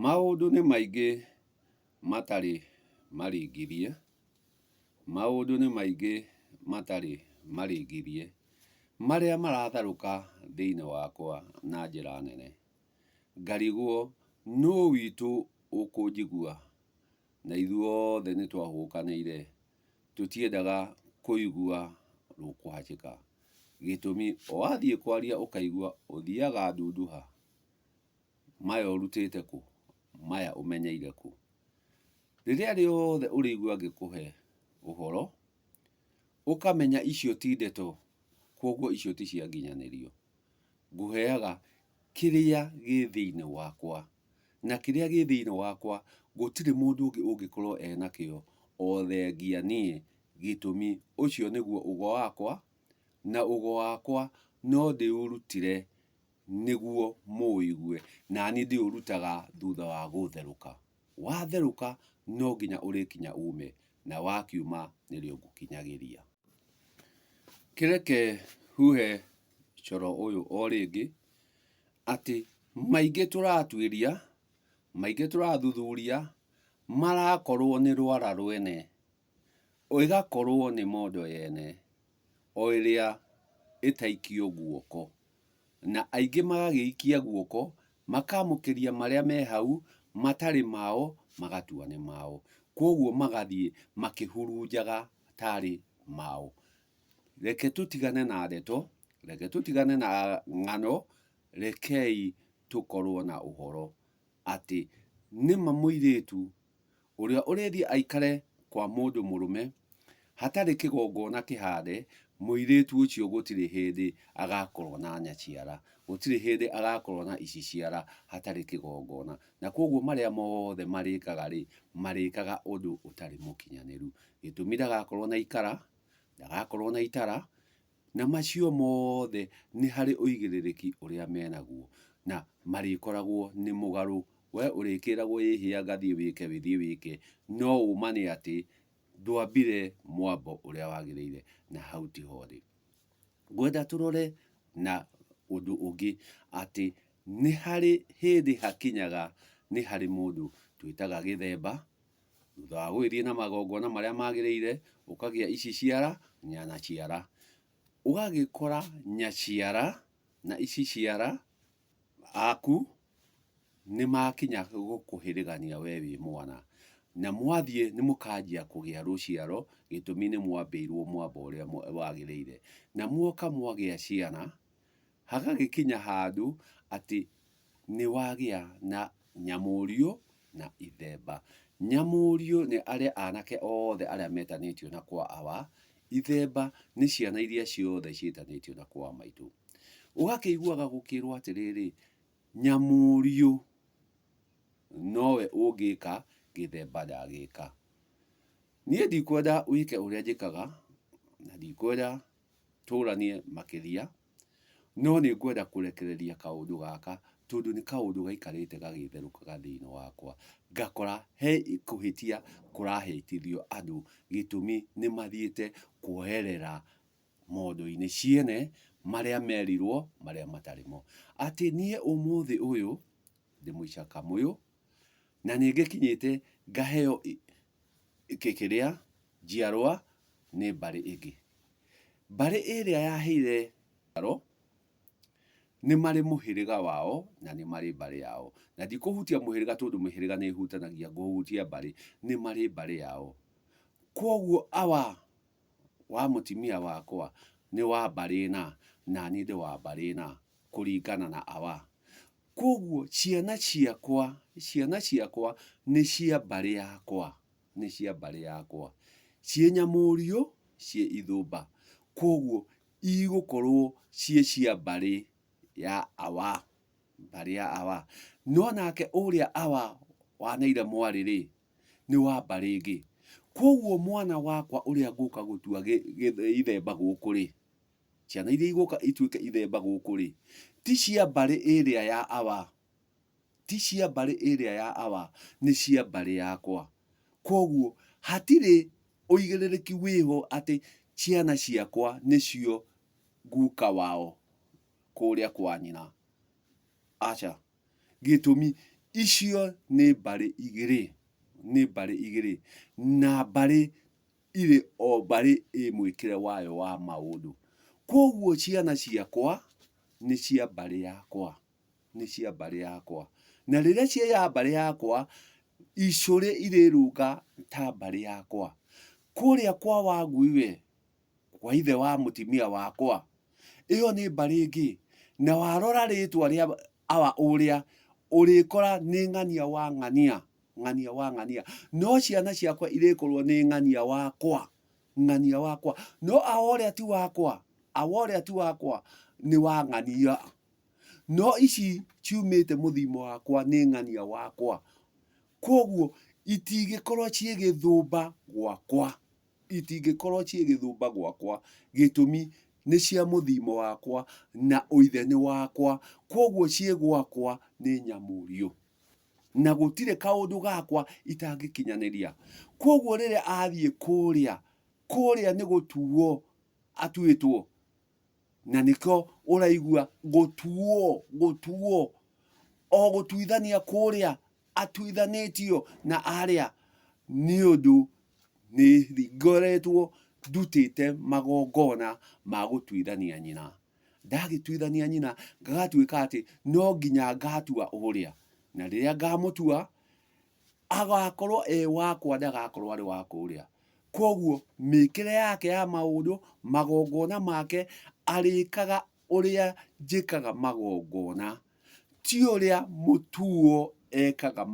Maũndũ nĩ maingĩ matarĩ marĩngĩrie. Maũndũ nĩ maingĩ matarĩ marĩngĩrie marĩa maratharũka thĩinĩ wakwa na njĩra nene. Ngarigwo nũ witũ ũkũnjigua, na ithuothe nĩ twahũkanĩire tũtiendaga kũigua rũkũhacĩka. Gĩtũmi wathiĩ kwaria ũkaigua ũthiaga ndunduha. Maya ũrutĩte kũ? Maya ũmenyeire kũ? Rĩrĩa rĩothe ũrĩigua ngĩkũhe ũhoro, ũkamenya icio ti ndeto, kwoguo icio ti cia nginyanĩrio. Ngũheaga kĩrĩa gĩ thĩinĩ wakwa, na kĩrĩa gĩ thĩinĩ wakwa gũtirĩ mũndũ ũngĩ ũngĩkorwo enakĩo o thengia niĩ. Gĩtũmi ũcio nĩguo ũgo wakwa, na ũgo wakwa no ndĩũrutire nĩguo mũũigue, na niĩ ndĩũrutaga thutha wa gũtherũka. Watherũka no nginya ũrĩkinya ume, na wakiuma nĩrĩo ngũkinyagĩria. Kĩreke huhe coro ũyũ o rĩngĩ, atĩ maingĩ tũratuĩria, maingĩ tũrathuthuria, marakorwo nĩ rwara rwene, o ĩgakorwo nĩ mondo yene, o ĩrĩa ĩtaikio guoko. Na aingĩ magagĩikia guoko, makamũkĩria marĩa me hau, matarĩ mao, magatua nĩ mao. Kwoguo magathiĩ makĩhurunjaga tarĩ mao. Reke tũtigane na ndeto, reke tũtigane na ng'ano, rekei tũkorwo na ũhoro atĩ nĩma mũirĩtu ũrĩa ũrĩthiĩ aikare kwa mũndũ mũrũme, hatarĩ kĩgongona kĩhande, mũirĩtu ũcio gũtirĩ hĩndĩ agakorwo na nyaciara, gũtirĩ hĩndĩ agakorwo na iciciara hatarĩ kĩgongona. Na kwoguo marĩa mothe marĩkaga rĩ, marĩkaga ũndũ ũtarĩ mũkinyanĩru. Gĩtũmi ndagakorwo na ikara, ndagakorwo na itara, na macio mothe nĩ harĩ ũigĩrĩrĩki ũrĩa menaguo, na marĩkoragwo nĩ mũgarũ. We ũrĩkĩragwo ĩhĩa gathiĩ wĩke wĩthiĩ wĩke, no ũma nĩ atĩ ndwambire mwambo ũrĩa wagĩrĩire, na hau tiho ndĩ. Ngwenda tũrore na ũndũ ũngĩ atĩ nĩ harĩ hĩndĩ hakinyaga, nĩ harĩ mũndũ twĩtaga gĩthemba. Thutha wa gũgĩthiĩ na magongona marĩa magĩrĩire, ũkagĩa iciciara, nyanaciara. Ũgagĩkora nyaciara na iciciara aku nĩ makinya gũkũhĩrĩgania we wĩ mwana, na mwathiĩ nĩ mũkanjia kũgĩa rũciaro, gĩtũmi nĩ mwambĩirwo mwamba ũrĩa wagĩrĩire. Na mwoka mwagĩa ciana, hagagĩkinya handũ atĩ nĩ wagĩa na nyamũriũ na ithemba. Nyamũriũ nĩ arĩa anake othe arĩa metanĩtio na kwa awa, ithemba nĩ ciana iria ciothe ciĩtanĩtio na kwa maitũ. Ũgakĩiguaga gũkĩrwo atĩrĩrĩ, nyamũriũ nowe ũngĩka, gĩthemba ndagĩka. Niĩ ndikwenda wĩke ũrĩa njĩkaga, na ndikwenda tũranie makĩria, no nĩ ngwenda kũrekereria kaũndũ gaka, tondũ nĩ kaũndũ gaikarĩte gagĩtherũkaga thĩinĩ wakwa. Ngakora he kũhĩtia kũrahĩtithio andũ, gĩtũmi nĩ mathiĩte kuoherera mondo-inĩ ciene marĩa merirwo, marĩa matarĩ mo. Atĩ niĩ ũmũthĩ ũyũ ndĩ mũicaka mũyũ, na nĩ ngĩkinyĩte ngaheo kĩrĩa njiarwa nĩ mbarĩ ĩngĩ. Mbarĩ ĩrĩa yaheire njiaro nĩ marĩ mũhĩrĩga wao, na nĩ marĩ mbarĩ yao. Na ndikũhutia mũhĩrĩga tondũ mũhĩrĩga nĩ ĩhutanagia, ngũhutia mbarĩ, nĩ marĩ mbarĩ yao. Kwoguo awa wa mũtimia wakwa nĩ wa mbarĩ na, na niĩ ndĩ wa mbarĩ na, kũringana na awa. Kwoguo ciana ciakwa nĩ cia mbarĩ yakwa, nĩ cia mbarĩ yakwa. Ciĩ nyamũriũ, ciĩ ithũmba. Kwoguo igũkorwo ciĩ cia mbarĩ ya awa, mbarĩ ya awa. No nake ũrĩa awa waneire mwarĩ rĩ, nĩ wa mbarĩ ĩngĩ. Kwoguo mwana wakwa ũrĩa ngũka gũtua ithemba gũkũ rĩ, ciana iria igũka ituĩke ithemba gũkũ rĩ, ti cia mbarĩ ĩrĩa ya awa, ti cia mbarĩ ĩrĩa ya awa, nĩ cia mbarĩ yakwa. Kwoguo hatirĩ ũigĩrĩrĩki wĩho atĩ ciana ciakwa nĩcio guka wao kũrĩa kwa nyina. Aca, gĩtũmi icio nĩ mbarĩ igĩrĩ na mbarĩ irĩ o mbarĩ ĩ mwĩkĩre wayo wa maũndũ. Koguo ciana ciakwa nĩ cia mbarĩ yakwa, na rĩrĩa cia mbarĩ yakwa icũrĩ irĩrũnga ta mbarĩ yakwa. Kũrĩa kwa Wangui kwa ithe wa mũtumia wakwa, ĩyo nĩ mbarĩ ĩngĩ, na warora rĩtwa rĩa ũrĩa ũrĩkora nĩ ng'ania wa ng'ania, no ciana ciakwa irĩkorwo nĩ ng'ania wakwa, no aworĩa ti wakwa nĩ wa ng'ania, no ici ciumĩte mũthimo wakwa nĩ ng'ania wakwa. Koguo itingĩkorwo ciĩ gĩthũmba gwakwa, gĩtũmi nĩ cia mũthimo wakwa na ũithe nĩ wakwa. Koguo ciĩ gwakwa nĩ nyamũrio, na gũtirĩ kaũndũ gakwa itangĩkinyanĩria. Koguo rĩrĩa athiĩ kũrĩa nĩ gũtuo atuĩtwo, na nĩko ũraigua gũtuo o gũtuithania kũrĩa atuithanĩtio na arĩa, nĩ ũndũ nĩ ngoretwo ndutĩte magongona ma gũtuithania nyina. Ndagĩtuithania nyina ngagatuĩka atĩ no nginya ngatua ũrĩa, na rĩrĩa ngamũtua agakorwo wakwa, ndagakorwo arĩ wa kũrĩa. Koguo mĩkĩre yake ya maũndũ, magongona make arĩkaga ũrĩa njĩkaga magongona, ti ũrĩa mũtuo ekaga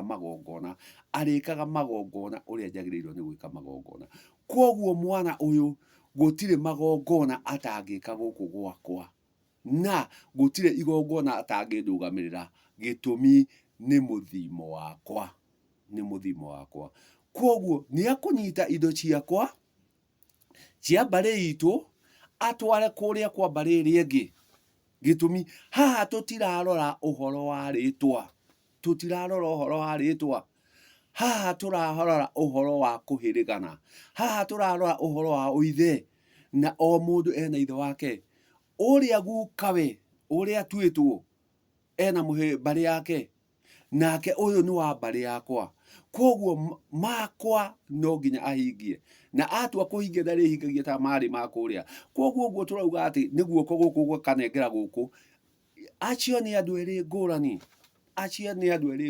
magongona, arĩkaga magongona ũrĩa njagĩrĩirwo nĩ gwĩka magongona. Koguo mwana ũyũ gũtirĩ magongona atangĩka gũkũ gwakwa, na gũtirĩ igongona atangĩndũgamĩrĩra, gĩtũmi nĩ mũthimo wakwa. Koguo nĩ akũnyita indo ciakwa cia mbarĩ itũ atware kũrĩa kwa mbarĩ ĩrĩa ĩngĩ, gĩtũmi haha tũtirarora ũhoro wa rĩtwa, haha tũrarora ũhoro wa kũhĩrĩgana, haha tũrarora ũhoro wa ũithe, na o mũndũ ena ithe wake. Ũrĩa gukawe ũrĩa atuĩtwo ena mbarĩ yake, nake ũyũ nĩ wa mbarĩ yakwa. Koguo makwa no nginya ahingie, na atua kũhingia ndarĩhingagia ta marĩ ma kũrĩa. Koguo ũguo tũrauga atĩ nĩ guoko gũkũ gũkanengera gũkũ. Acio nĩ andũ erĩ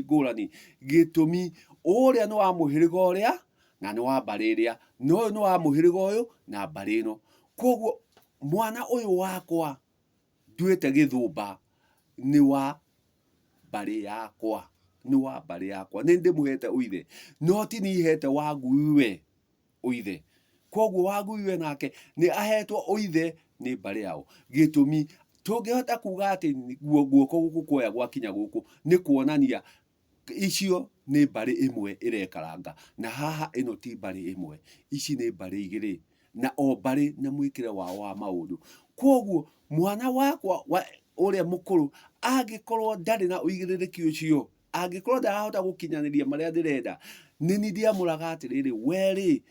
ngũrani, gĩtũmi ũrĩa nĩ wa mũhĩrĩga ũrĩa na nĩ wa mbarĩ ĩrĩa, na ũyũ nĩ wa mũhĩrĩga ũyũ na mbarĩ ĩno. Koguo mwana ũyũ wakwa nduĩte gĩthũmba, nĩ wa mbarĩ yakwa, nĩ ndĩmũhete ũithe, no ti niĩ hete Wangui ũithe. Koguo Wangui nake nĩ ahetwo ũithe nĩ mbarĩ yao, gĩtũmi tũngĩhota kuga atĩ guoko gũkũ kuoya gwakinya gũkũ, nĩ kuonania icio nĩ mbarĩ ĩmwe ĩrekaranga, na haha ĩno ti mbarĩ ĩmwe, ici nĩ mbarĩ igĩrĩ, na o mbarĩ na mwĩkĩre wao wa maũndũ. Koguo mwana wakwa ũrĩa mũkũrũ angĩkorwo ndarĩ na ũigĩrĩrĩki ũcio, angĩkorwo ndarahota gũkinyanĩria marĩa ndĩrenda, nĩ niĩ ndiamũraga atĩrĩrĩ, we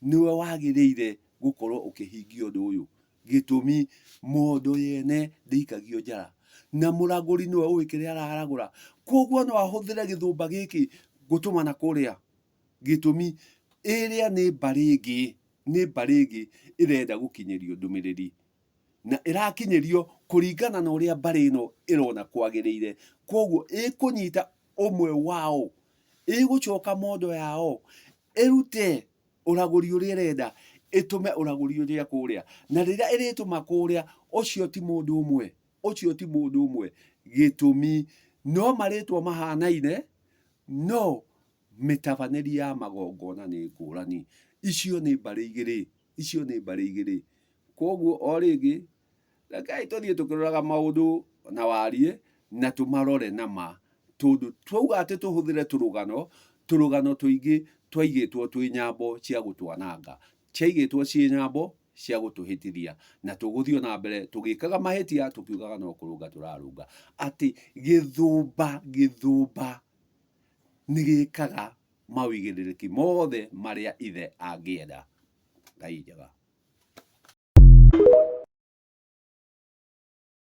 nĩwe wagĩrĩire gũkorwo ũkĩhingia ũndũ ũyũ, gĩtũmi mũndũ yene ndĩikagio njara, na mũragũri nĩwe ũĩ kĩrĩa araragũra. Koguo no ahũthĩre gĩthũmba gĩkĩ gũtũmana kũrĩa, gĩtũmi ĩrĩa nĩ mbarĩ ĩngĩ ĩrenda gũkinyĩrio ndũmĩrĩri, na ĩrakinyĩrio kũringana na ũrĩa mbarĩ ĩno ĩrona kwagĩrĩire. Koguo ĩkũnyita ũmwe wao, ĩgũcoka mondo yao, ĩrute ũragũri ũrĩa ĩrenda, ĩtũme ũragũri ũrĩa kũrĩa, na rĩrĩa ĩrĩtũma kũrĩa, ũcio ti mũndũ ũmwe, gĩtũmi no marĩtwa mahanaine, no mĩtabanĩrie ya magongona nĩ ngũrani. Icio nĩ mbarĩ igĩrĩ. Koguo o rĩngĩ rekei tũthiĩ tũkĩroraga maũndũ na wariĩ, na tũmarore nama, tondũ twauga atĩ tũhũthĩre tũrũgano tũingĩ twaigĩtwo twĩ nyambo cia gũtwananga, ciaigĩtwo ciĩ nyambo cia gũtũhĩtithia, na tũgũthiĩ na mbere tũgĩkaga mahĩtia tũkiugaga no kũrũnga tũrarũnga, atĩ gĩthũmba nĩ gĩkaga mawĩigĩrĩrĩki mothe marĩa ithe angĩenda. Ngai njega.